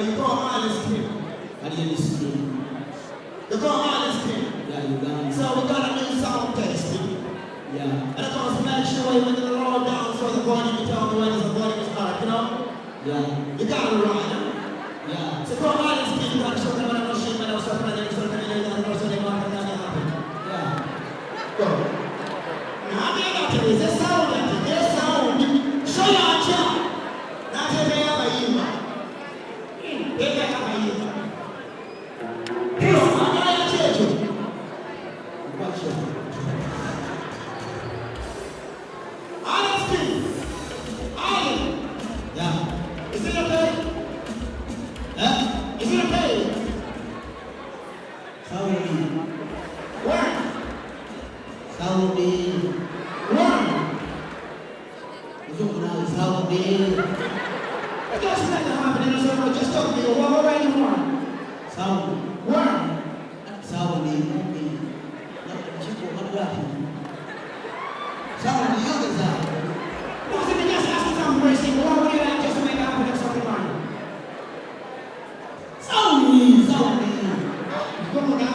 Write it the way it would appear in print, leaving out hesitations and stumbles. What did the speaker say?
You call honesty. You call honesty. Yeah, you done. So we're gonna do sound testing. Yeah. And of course, make sure when you roll down so the volume you tell me when the volume is up, you know? Yeah. You gotta run. Yeah. So call honesty, you gotta show them when I'm not shame, when I'm suffering, and so they know so they want to happen. Yeah. Go. Now, I'm here to is a sound, there's sound. Show your job. Now, tell me how you are. They got how you are. Just talk to me. What right you want? Sound. Word. Sound ni mumi. Na mchiko mabwapi. Sound ni yote sound. What's it just ask some question? What would you like just to make happen or something on? Sound ni. Come on now.